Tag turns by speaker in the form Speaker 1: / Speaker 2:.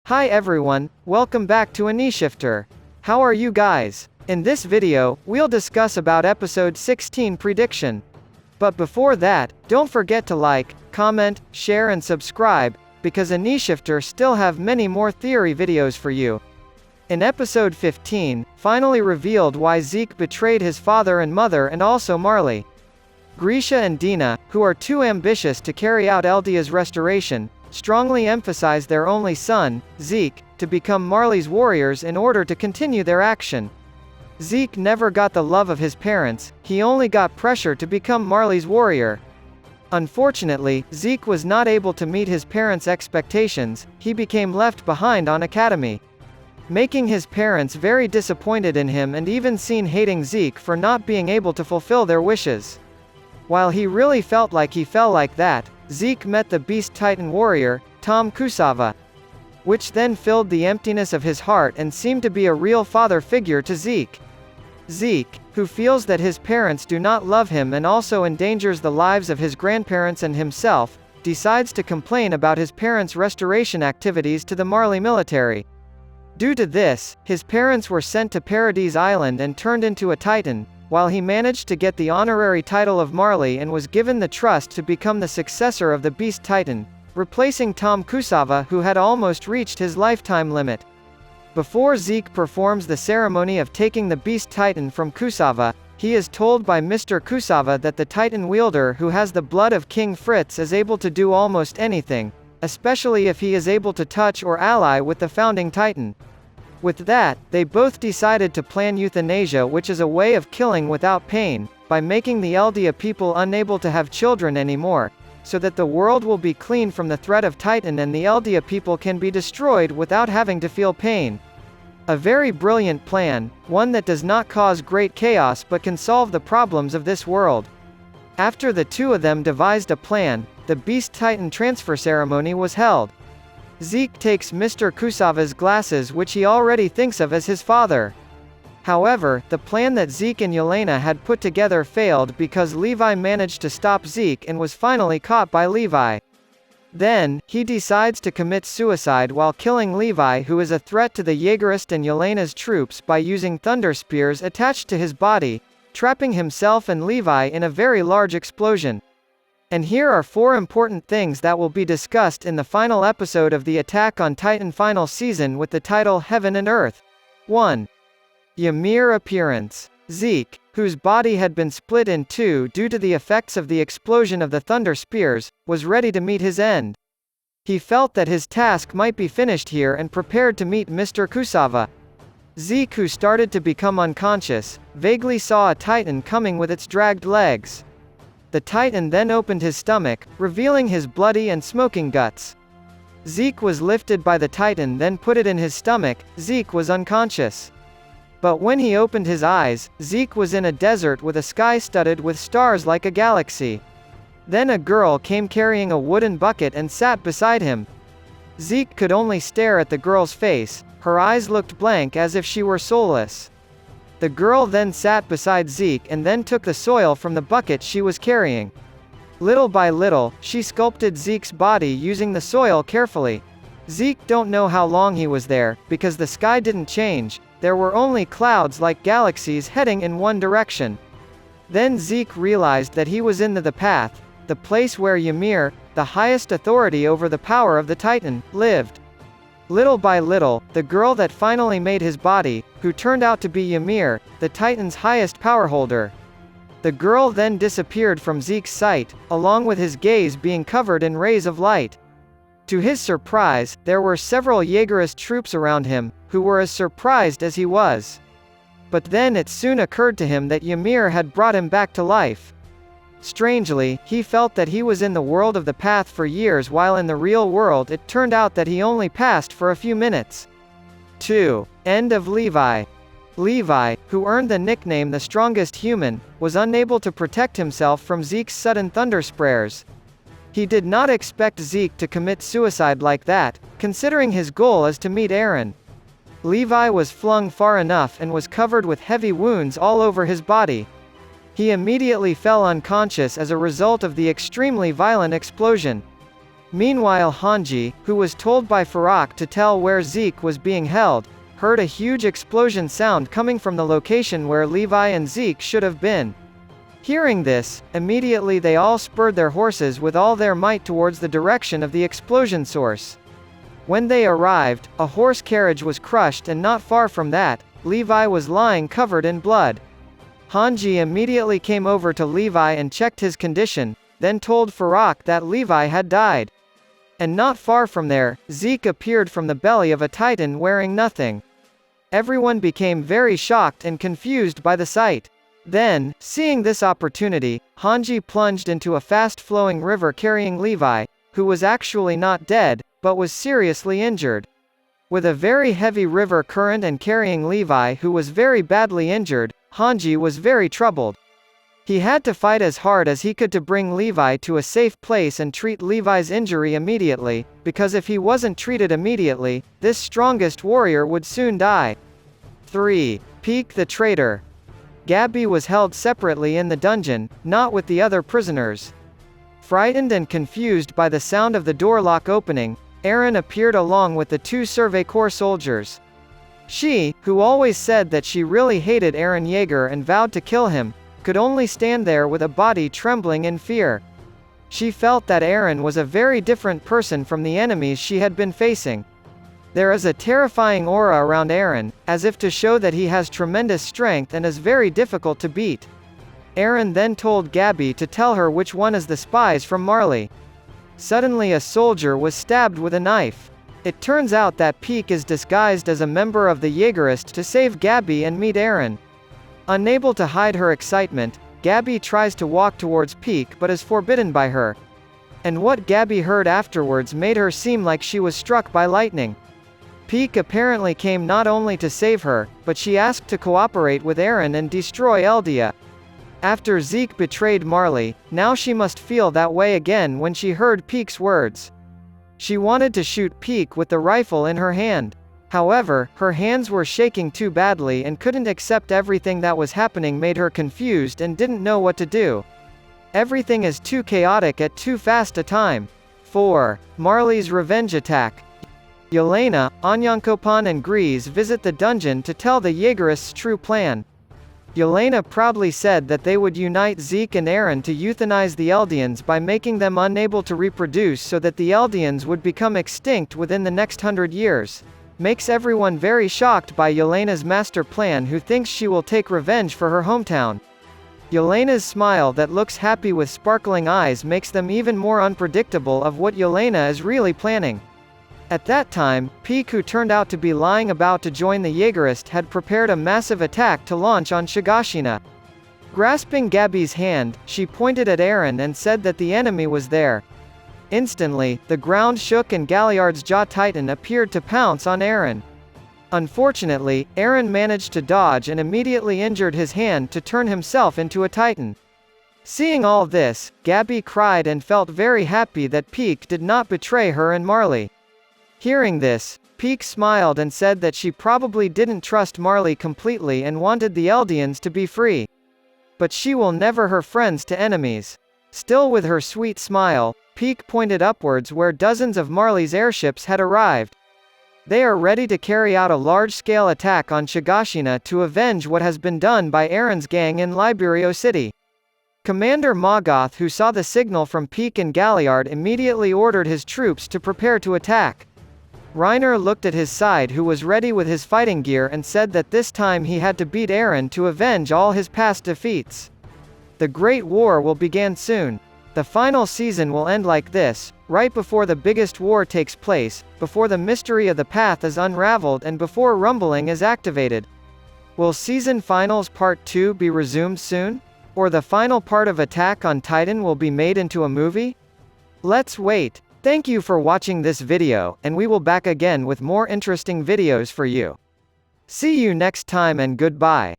Speaker 1: Hi everyone, welcome back to AnyShifter. How are you guys? In this video, we'll discuss about episode 16 prediction. But before that, don't forget to like, comment, share and subscribe, because AnyShifter still have many more theory videos for you. In episode 15, finally revealed why Zeke betrayed his father and mother and also Marley. Grisha and Dina, who are too ambitious to carry out Eldia's restoration, strongly emphasize their only son, Zeke, to become Marley's warriors in order to continue their action. Zeke never got the love of his parents, he only got pressure to become Marley's warrior. Unfortunately, Zeke was not able to meet his parents' expectations, he became left behind on Academy, making his parents very disappointed in him and even seen hating Zeke for not being able to fulfill their wishes. While he really felt like he fell like that, Zeke met the Beast Titan warrior, Tom Kusava, which then filled the emptiness of his heart and seemed to be a real father figure to Zeke. Zeke, who feels that his parents do not love him and also endangers the lives of his grandparents and himself, decides to complain about his parents' restoration activities to the Marley military. Due to this, his parents were sent to Paradis Island and turned into a Titan, while he managed to get the honorary title of Marley and was given the trust to become the successor of the Beast Titan, replacing Tom Kusava, who had almost reached his lifetime limit. Before Zeke performs the ceremony of taking the Beast Titan from Kusava, he is told by Mr. Kusava that the Titan wielder who has the blood of King Fritz is able to do almost anything, especially if he is able to touch or ally with the founding Titan. With that, they both decided to plan euthanasia, which is a way of killing without pain, by making the Eldia people unable to have children anymore, so that the world will be clean from the threat of Titan and the Eldia people can be destroyed without having to feel pain. A very brilliant plan, one that does not cause great chaos but can solve the problems of this world. After the two of them devised a plan, the Beast Titan transfer ceremony was held. Zeke takes Mr. Kusava's glasses, which he already thinks of as his father. However, the plan that Zeke and Yelena had put together failed because Levi managed to stop Zeke and was finally caught by Levi. Then, he decides to commit suicide while killing Levi, who is a threat to the Jaegerist and Yelena's troops, by using thunder spears attached to his body, trapping himself and Levi in a very large explosion. And here are 4 important things that will be discussed in the final episode of the Attack on Titan final season with the title Heaven and Earth. 1. Ymir appearance. Zeke, whose body had been split in two due to the effects of the explosion of the thunder spears, was ready to meet his end. He felt that his task might be finished here and prepared to meet Mr. Kusava. Zeke, who started to become unconscious, vaguely saw a Titan coming with its dragged legs. The Titan then opened his stomach, revealing his bloody and smoking guts. Zeke was lifted by the Titan, then put it in his stomach. Zeke was unconscious. But when he opened his eyes, Zeke was in a desert with a sky studded with stars like a galaxy. Then a girl came carrying a wooden bucket and sat beside him. Zeke could only stare at the girl's face, her eyes looked blank as if she were soulless. The girl then sat beside Zeke and then took the soil from the bucket she was carrying. Little by little, she sculpted Zeke's body using the soil carefully. Zeke don't know how long he was there, because the sky didn't change, there were only clouds like galaxies heading in one direction. Then Zeke realized that he was in the path, the place where Ymir, the highest authority over the power of the Titan, lived. Little by little, the girl that finally made his body, who turned out to be Ymir, the Titan's highest power holder. The girl then disappeared from Zeke's sight, along with his gaze being covered in rays of light. To his surprise, there were several Jaegerist troops around him, who were as surprised as he was. But then it soon occurred to him that Ymir had brought him back to life. Strangely, he felt that he was in the world of the path for years, while in the real world it turned out that he only passed for a few minutes. 2. End of Levi. Levi, who earned the nickname the strongest human, was unable to protect himself from Zeke's sudden thunder sprays. He did not expect Zeke to commit suicide like that, considering his goal is to meet Eren. Levi was flung far enough and was covered with heavy wounds all over his body. He immediately fell unconscious as a result of the extremely violent explosion. Meanwhile Hanji, who was told by Farak to tell where Zeke was being held, heard a huge explosion sound coming from the location where Levi and Zeke should have been. Hearing this, immediately they all spurred their horses with all their might towards the direction of the explosion source. When they arrived, a horse carriage was crushed and not far from that, Levi was lying covered in blood. Hanji immediately came over to Levi and checked his condition, then told Farak that Levi had died. And not far from there, Zeke appeared from the belly of a titan wearing nothing. Everyone became very shocked and confused by the sight. Then, seeing this opportunity, Hanji plunged into a fast-flowing river carrying Levi, who was actually not dead, but was seriously injured. With a very heavy river current and carrying Levi who was very badly injured, Hanji was very troubled. He had to fight as hard as he could to bring Levi to a safe place and treat Levi's injury immediately, because if he wasn't treated immediately, this strongest warrior would soon die. 3. Pieck the traitor. Gabi was held separately in the dungeon, not with the other prisoners. Frightened and confused by the sound of the door lock opening, Eren appeared along with the 2 Survey Corps soldiers. She, who always said that she really hated Eren Yeager and vowed to kill him, could only stand there with a body trembling in fear. She felt that Eren was a very different person from the enemies she had been facing. There is a terrifying aura around Eren, as if to show that he has tremendous strength and is very difficult to beat. Eren then told Gabi to tell her which one is the spies from Marley. Suddenly a soldier was stabbed with a knife. It turns out that Pieck is disguised as a member of the Jaegerist to save Gabi and meet Eren. Unable to hide her excitement, Gabi tries to walk towards Pieck but is forbidden by her. And what Gabi heard afterwards made her seem like she was struck by lightning. Pieck apparently came not only to save her, but she asked to cooperate with Eren and destroy Eldia. After Zeke betrayed Marley, now she must feel that way again when she heard Pieck's words. She wanted to shoot Pieck with the rifle in her hand. However, her hands were shaking too badly and couldn't accept everything that was happening made her confused and didn't know what to do. Everything is too chaotic at too fast a time. 4. Marley's revenge attack. Yelena, Onyankopan and Grease visit the dungeon to tell the Jaegerists' true plan. Yelena proudly said that they would unite Zeke and Eren to euthanize the Eldians by making them unable to reproduce so that the Eldians would become extinct within the next 100 years. Makes everyone very shocked by Yelena's master plan, who thinks she will take revenge for her hometown. Yelena's smile that looks happy with sparkling eyes makes them even more unpredictable of what Yelena is really planning. At that time, Pieck, who turned out to be lying about to join the Jaegerist, had prepared a massive attack to launch on Shigashina. Grasping Gabi's hand, she pointed at Eren and said that the enemy was there. Instantly, the ground shook and Galliard's Jaw Titan appeared to pounce on Eren. Unfortunately, Eren managed to dodge and immediately injured his hand to turn himself into a Titan. Seeing all this, Gabi cried and felt very happy that Pieck did not betray her and Marley. Hearing this, Pieck smiled and said that she probably didn't trust Marley completely and wanted the Eldians to be free. But she will never her friends to enemies. Still with her sweet smile, Pieck pointed upwards where dozens of Marley's airships had arrived. They are ready to carry out a large-scale attack on Shigashina to avenge what has been done by Eren's gang in Liberio City. Commander Moggoth, who saw the signal from Pieck and Galliard, immediately ordered his troops to prepare to attack. Reiner looked at his side, who was ready with his fighting gear, and said that this time he had to beat Eren to avenge all his past defeats. The Great War will begin soon. The final season will end like this, right before the biggest war takes place, before the mystery of the path is unraveled and before rumbling is activated. Will season finals part 2 be resumed soon? Or the final part of Attack on Titan will be made into a movie? Let's wait. Thank you for watching this video, and we will back again with more interesting videos for you. See you next time and goodbye.